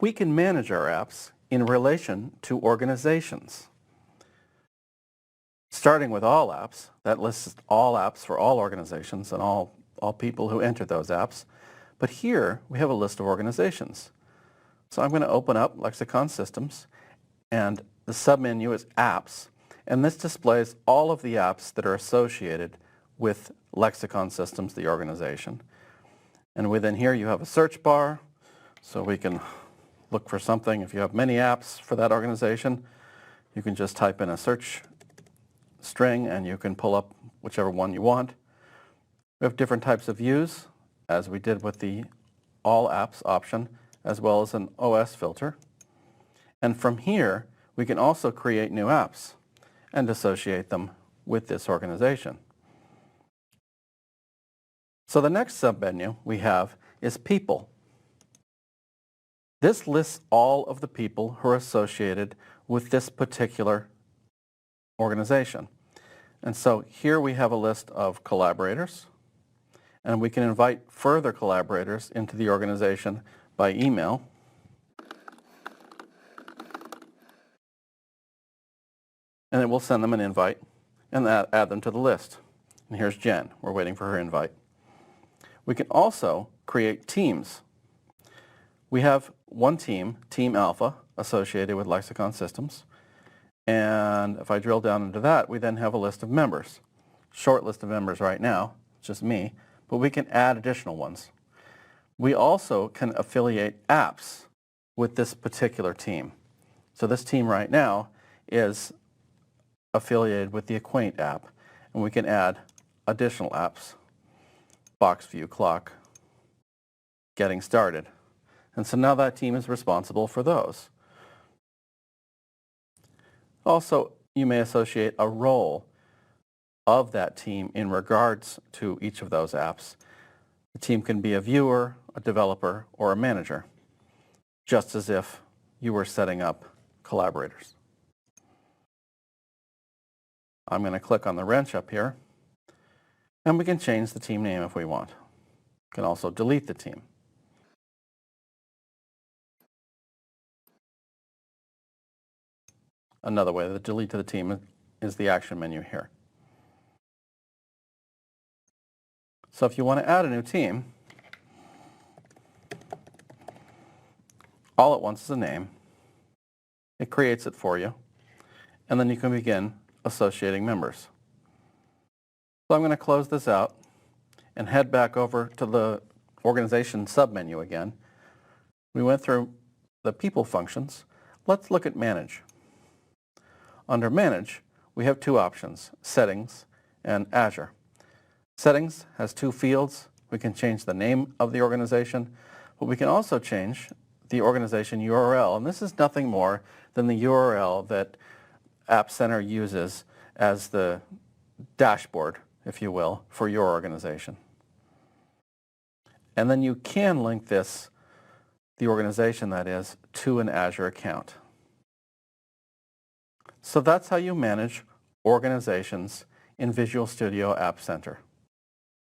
we can manage our apps in relation to organizations. Starting with all apps, that lists all apps for all organizations and all people who enter those apps. But here we have a list of organizations. So I'm going to open up Lexicon Systems, and the submenu is Apps, and this displays all of the apps that are associated with Lexicon Systems, the organization. And within here you have a search bar, so we can look for something. If you have many apps for that organization, you can just type in a search string and you can pull up whichever one you want. We have different types of views, as we did with the All Apps option, as well as an OS filter. And from here, we can also create new apps and associate them with this organization. So the next submenu we have is People. This lists all of the people who are associated with this particular organization. And so here we have a list of collaborators, and we can invite further collaborators into the organization by email. And it will send them an invite and add them to the list. And here's Jen. We're waiting for her invite. We can also create teams. We have one team, Team Alpha, associated with Lexicon Systems. And if I drill down into that, we then have a list of members. Short list of members right now, just me, but we can add additional ones. We also can affiliate apps with this particular team. So this team right now is affiliated with the Acquaint app, and we can add additional apps. Box View Clock, Getting Started. And so now that team is responsible for those. Also, you may associate a role of that team in regards to each of those apps. The team can be a viewer, a developer, or a manager, just as if you were setting up collaborators. I'm going to click on the wrench up here, and we can change the team name if we want. We can also delete the team. Another way to delete the team is the action menu here. So if you want to add a new team, all it wants is a name. It creates it for you, and then you can begin associating members. So I'm going to close this out and head back over to the organization submenu again. We went through the people functions. Let's look at Manage. Under Manage, we have two options, Settings and Azure. Settings has two fields. We can change the name of the organization, but we can also change the organization URL, and this is nothing more than the URL that App Center uses as the dashboard, if you will, for your organization. And then you can link this, the organization that is, to an Azure account. So that's how you manage organizations in Visual Studio App Center.